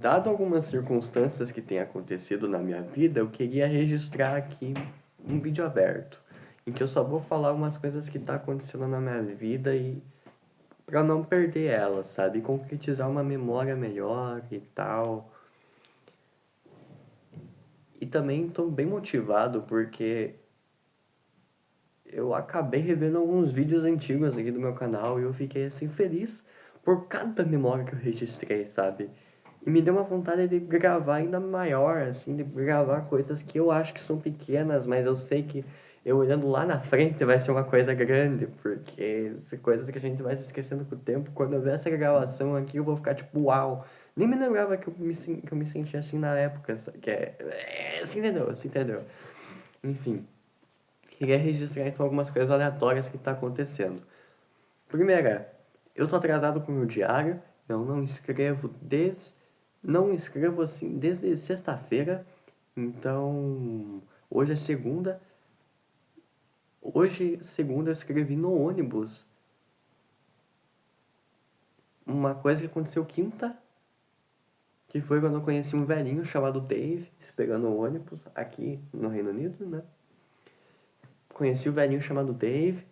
Dado algumas circunstâncias que têm acontecido na minha vida, eu queria registrar aqui um vídeo aberto, em que eu só vou falar umas coisas que tá acontecendo na minha vida e para não perder ela, sabe? Concretizar uma memória melhor e tal. E também tô bem motivado porque eu acabei revendo alguns vídeos antigos aqui do meu canal e eu fiquei assim feliz por cada memória que eu registrei, sabe? E me deu uma vontade de gravar ainda maior, assim, de gravar coisas que eu acho que são pequenas, mas eu sei que eu olhando lá na frente vai ser uma coisa grande, porque são coisas que a gente vai se esquecendo com o tempo. Quando eu ver essa gravação aqui, eu vou ficar tipo, uau! Nem me lembrava que eu me sentia assim na época, que você entendeu, você entendeu. Enfim, queria registrar então algumas coisas aleatórias que tá acontecendo. Primeira, eu tô atrasado com o meu diário, eu não escrevo assim desde sexta-feira, então hoje é segunda. Hoje, segunda, eu escrevi no ônibus uma coisa que aconteceu quinta, que foi quando eu conheci um velhinho chamado Dave, esperando o ônibus aqui no Reino Unido, né? Conheci o velhinho chamado Dave.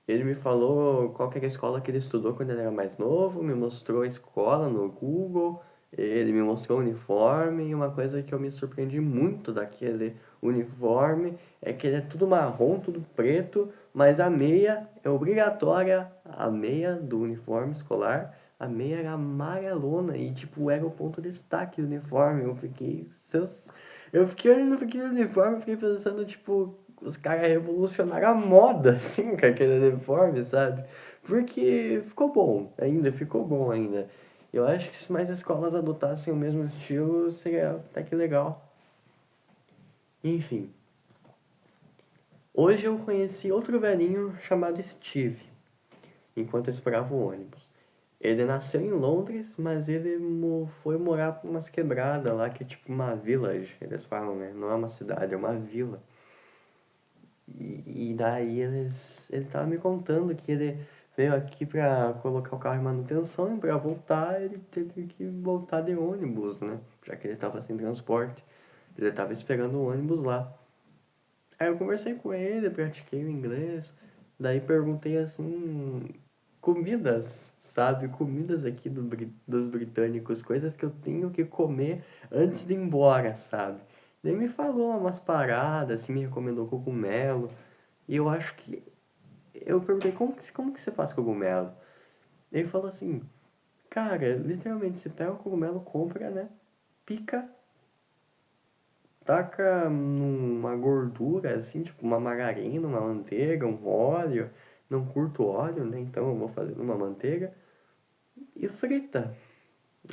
Ele me falou qual que era a escola que ele estudou quando ele era mais novo, me mostrou a escola no Google, ele me mostrou o uniforme, e uma coisa que eu me surpreendi muito daquele uniforme é que ele é tudo marrom, tudo preto, mas a meia é obrigatória, a meia do uniforme escolar, a meia era amarelona e tipo era o ponto de destaque do uniforme. Eu fiquei olhando para aquele uniforme e fiquei pensando, tipo, os caras revolucionaram a moda, assim, com aquele uniforme, sabe? Porque ficou bom, ainda ficou bom ainda. Eu acho que se mais escolas adotassem o mesmo estilo, seria até que legal. Enfim, hoje eu conheci outro velhinho chamado Steve, enquanto eu esperava o ônibus. Ele nasceu em Londres, mas ele foi morar por umas quebradas lá, que é tipo uma village, eles falam, né? Não é uma cidade, é uma vila. E daí ele tava me contando que ele veio aqui pra colocar o carro em manutenção e pra voltar ele teve que voltar de ônibus, né? Já que ele tava sem transporte. Ele tava esperando o ônibus lá. Aí eu conversei com ele, pratiquei o inglês, daí perguntei assim, comidas, sabe? Comidas aqui dos britânicos, coisas que eu tenho que comer antes de ir embora, sabe? Daí me falou umas paradas, assim, me recomendou cogumelo. E eu acho que. Eu perguntei como que você faz cogumelo? Ele falou assim, cara, literalmente você pega o cogumelo, compra, né? Pica, taca numa gordura, assim, tipo uma margarina, uma manteiga, um óleo. Não curto óleo, né? Então eu vou fazer numa manteiga. E frita.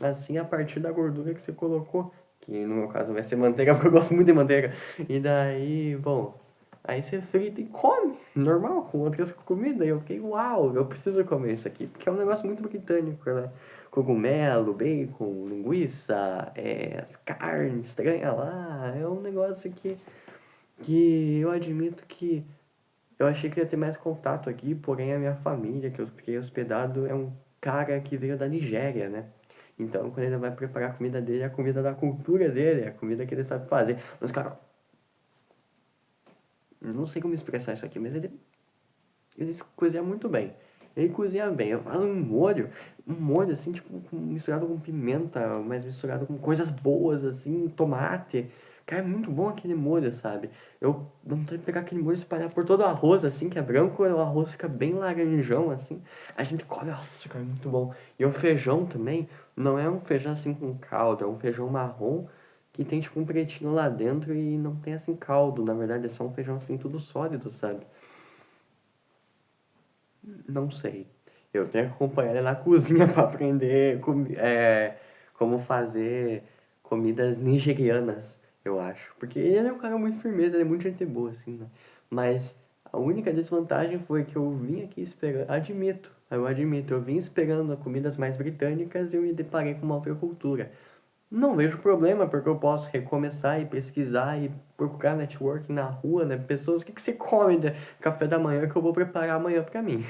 Assim, a partir da gordura que você colocou. Que no meu caso vai ser manteiga, porque eu gosto muito de manteiga. E daí, bom, aí você frita e come, normal, com outras comidas. E eu fiquei, uau, eu preciso comer isso aqui. Porque é um negócio muito britânico, né? Cogumelo, bacon, linguiça, as carnes estranhas lá. É um negócio que eu admito que eu achei que ia ter mais contato aqui, porém a minha família, que eu fiquei hospedado, é um cara que veio da Nigéria, né? Então, quando ele vai preparar a comida dele, é a comida da cultura dele, é a comida que ele sabe fazer. Mas, cara, não sei como expressar isso aqui, mas ele cozinha muito bem. Ele cozinha bem. Eu faço um molho assim, tipo, misturado com pimenta, mas misturado com coisas boas, assim, tomate. Cara, é muito bom aquele molho, sabe? Eu dá vontade de pegar aquele molho e espalhar por todo o arroz, assim, que é branco, o arroz fica bem laranjão, assim. A gente come, nossa, cara, é muito bom. E o feijão também, não é um feijão assim com caldo, é um feijão marrom que tem, tipo, um pretinho lá dentro e não tem, assim, caldo. Na verdade, é só um feijão, assim, tudo sólido, sabe? Não sei. Eu tenho que acompanhar ele na cozinha para aprender como fazer comidas nigerianas, eu acho. Porque ele é um cara muito firmeza, ele é muito gente boa, assim, né? Mas a única desvantagem foi que eu vim aqui esperando. Eu admito, eu vim esperando comidas mais britânicas e eu me deparei com uma outra cultura. Não vejo problema, porque eu posso recomeçar e pesquisar e procurar networking na rua, né? Pessoas, o que você come de café da manhã que eu vou preparar amanhã pra mim?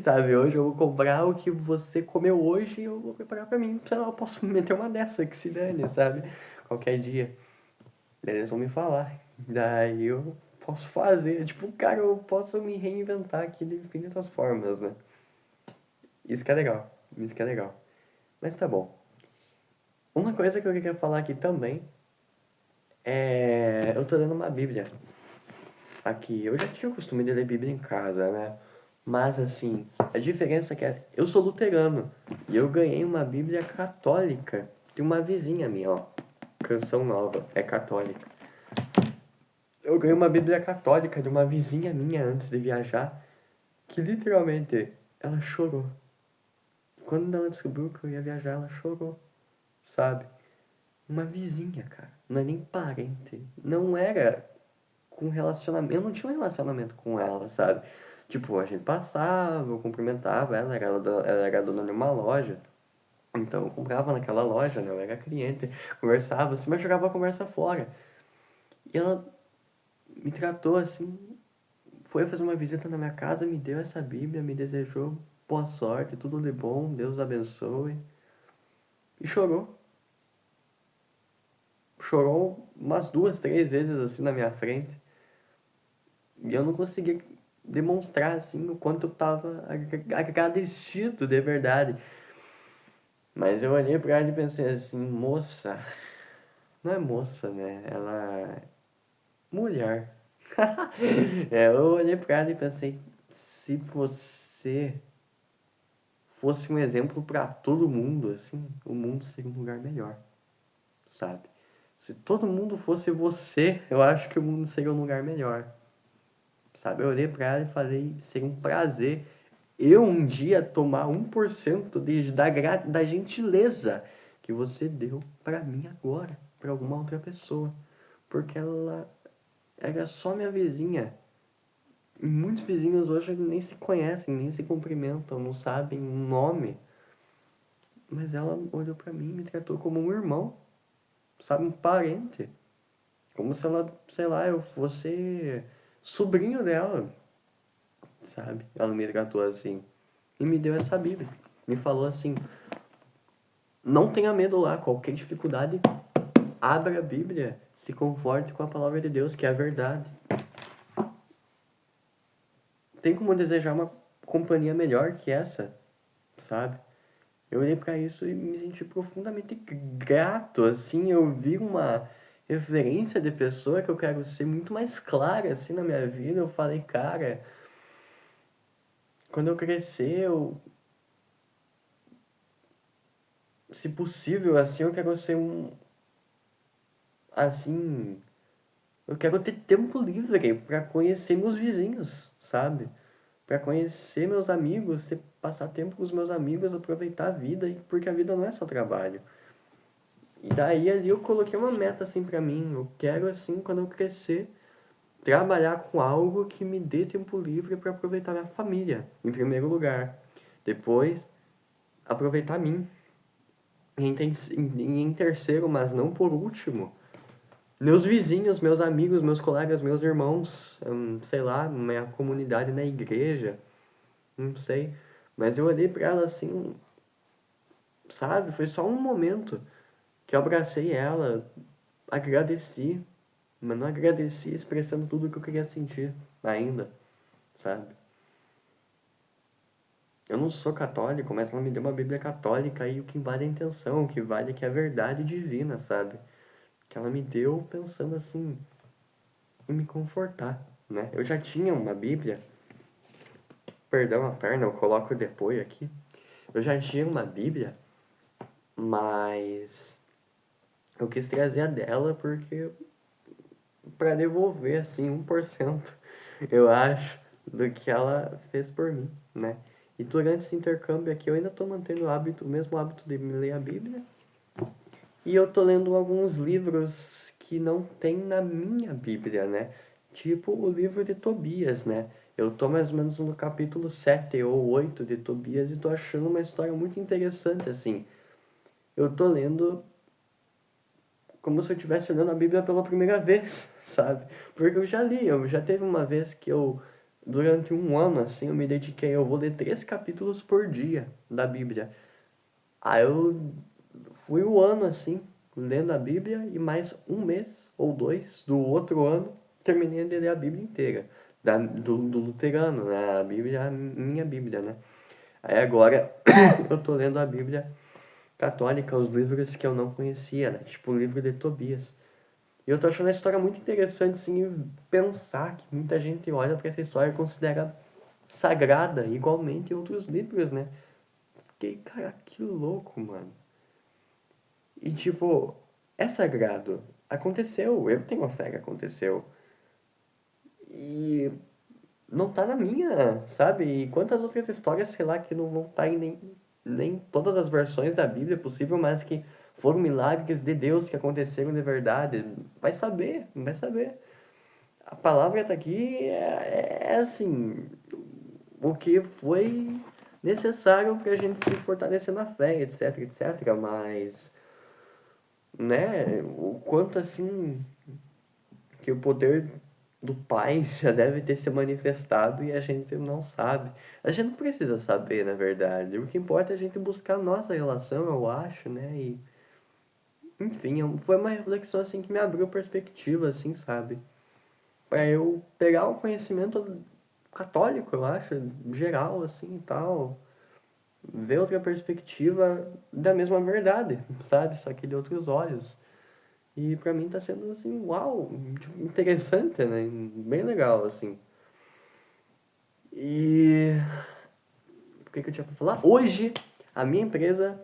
Sabe, hoje eu vou comprar o que você comeu hoje e eu vou preparar pra mim. Sei lá, eu posso meter uma dessa que se dane, sabe? Qualquer dia. Daí eles vão me falar. Daí eu posso fazer. Tipo, cara, eu posso me reinventar aqui de infinitas formas, né? Isso que é legal. Isso que é legal. Mas tá bom. Uma coisa que eu queria falar aqui também é. Eu tô lendo uma Bíblia aqui. Eu já tinha o costume de ler Bíblia em casa, né? Mas assim, a diferença é que eu sou luterano e eu ganhei uma Bíblia católica de uma vizinha minha, ó. Canção Nova, é católica. Eu ganhei uma Bíblia católica de uma vizinha minha antes de viajar, que literalmente ela chorou. Quando ela descobriu que eu ia viajar, ela chorou, sabe? Uma vizinha, cara. Não é nem parente. Não era com relacionamento. Eu não tinha um relacionamento com ela, sabe? Tipo, a gente passava, eu cumprimentava ela, ela era dona de uma loja. Então eu comprava naquela loja, né? Eu era cliente, conversava assim, mas jogava a conversa fora. E ela me tratou assim, foi fazer uma visita na minha casa, me deu essa Bíblia, me desejou boa sorte, tudo de bom, Deus abençoe. E chorou. Chorou umas 2, 3 vezes assim na minha frente. E eu não conseguia demonstrar assim o quanto eu tava agradecido de verdade. Mas eu olhei pra ela e pensei assim, moça, não é moça, né? Ela é mulher. Eu olhei pra ela e pensei, se você fosse um exemplo pra todo mundo, assim, o mundo seria um lugar melhor, sabe? Se todo mundo fosse você, eu acho que o mundo seria um lugar melhor. Sabe, eu olhei pra ela e falei, seria um prazer eu um dia tomar 1% da gentileza que você deu pra mim agora, pra alguma outra pessoa. Porque ela era só minha vizinha. E muitos vizinhos hoje nem se conhecem, nem se cumprimentam, não sabem o nome. Mas ela olhou pra mim e me tratou como um irmão, sabe, um parente. Como se ela, sei lá, eu fosse sobrinho dela, sabe? Ela me tratou assim. E me deu essa Bíblia. Me falou assim: não tenha medo lá, qualquer dificuldade, abra a Bíblia, se conforte com a palavra de Deus, que é a verdade. Tem como desejar uma companhia melhor que essa, sabe? Eu olhei pra isso e me senti profundamente grato, assim, eu vi uma referência de pessoa que eu quero ser muito mais clara, assim, na minha vida. Eu falei, cara, quando eu crescer, se possível, assim, eu quero ser assim, eu quero ter tempo livre pra conhecer meus vizinhos, sabe? Pra conhecer meus amigos, passar tempo com os meus amigos, aproveitar a vida, porque a vida não é só trabalho. E daí ali eu coloquei uma meta assim pra mim, eu quero assim, quando eu crescer, trabalhar com algo que me dê tempo livre pra aproveitar minha família, em primeiro lugar. Depois, aproveitar mim. Em terceiro, mas não por último, meus vizinhos, meus amigos, meus colegas, meus irmãos, sei lá, minha comunidade na igreja, não sei. Mas eu olhei pra ela assim, sabe? Foi só um momento que eu abracei ela, agradeci, mas não agradeci expressando tudo o que eu queria sentir ainda, sabe? Eu não sou católico, mas ela me deu uma Bíblia católica e o que vale é a intenção, o que vale é que é a verdade divina, sabe? Que ela me deu pensando assim, em me confortar, né? Eu já tinha uma Bíblia, perdão a perna, eu coloco depois aqui. Eu já tinha uma Bíblia, mas eu quis trazer a dela porque para devolver assim 1%, eu acho, do que ela fez por mim, né? E durante esse intercâmbio aqui eu ainda tô mantendo o mesmo hábito de ler a Bíblia. E eu tô lendo alguns livros que não tem na minha Bíblia, né? Tipo o livro de Tobias, né? Eu tô mais ou menos no capítulo 7 ou 8 de Tobias e tô achando uma história muito interessante, assim. Eu tô lendo como se eu estivesse lendo a Bíblia pela primeira vez, sabe? Porque eu já li, eu já teve uma vez que eu durante um ano, assim, eu me dediquei, eu vou ler 3 capítulos por dia da Bíblia. Aí eu fui o ano, assim, lendo a Bíblia e mais um mês ou 2 do outro ano terminei de ler a Bíblia inteira. Do luterano, né? A Bíblia, a minha Bíblia, né? Aí agora eu tô lendo a Bíblia católica, os livros que eu não conhecia, né? Tipo o livro de Tobias. E eu tô achando a história muito interessante, assim, pensar que muita gente olha pra essa história e considera sagrada, igualmente em outros livros, né? Fiquei, cara, que louco, mano. E, tipo, é sagrado. Aconteceu, eu tenho fé que aconteceu. E não tá na minha, sabe? E quantas outras histórias, sei lá, que não vão estar em nem todas as versões da Bíblia possível, mas que foram milagres de Deus que aconteceram de verdade. Vai saber, vai saber. A palavra tá aqui, é assim, o que foi necessário pra gente se fortalecer na fé, etc, etc. Mas, né, o quanto assim que o poder do Pai já deve ter se manifestado e a gente não sabe. A gente não precisa saber, na verdade. O que importa é a gente buscar a nossa relação, eu acho, né? E, enfim, foi uma reflexão assim que me abriu perspectiva, assim, sabe? Para eu pegar o conhecimento católico, eu acho, geral, assim, e tal, ver outra perspectiva da mesma verdade, sabe? Só que de outros olhos. E pra mim tá sendo assim, uau, tipo, interessante, né? Bem legal, assim. E o que eu tinha pra falar? Hoje, a minha empresa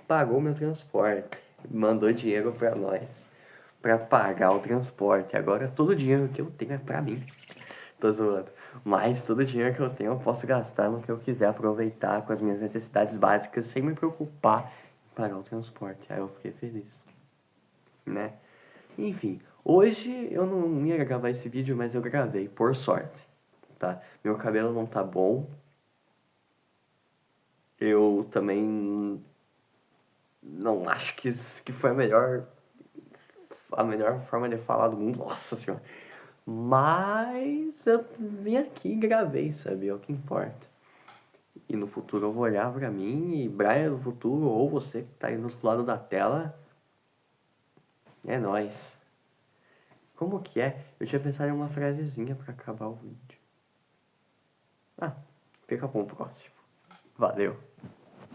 pagou meu transporte. Mandou dinheiro pra nós. Pra pagar o transporte. Agora todo o dinheiro que eu tenho é pra mim. Tô zoando. Mas todo o dinheiro que eu tenho eu posso gastar no que eu quiser, aproveitar com as minhas necessidades básicas sem me preocupar em pagar o transporte. Aí eu fiquei feliz, né? Enfim, hoje eu não ia gravar esse vídeo, mas eu gravei, por sorte, tá? Meu cabelo não tá bom. Eu também não acho que foi a melhor forma de falar do mundo. Nossa senhora. Mas eu vim aqui e gravei, sabe? É o que importa. E no futuro eu vou olhar pra mim e Brian no futuro, ou você que tá aí do outro lado da tela, é nóis. Como que é? Eu tinha pensado em uma frasezinha pra acabar o vídeo. Ah, fica bom o próximo. Valeu.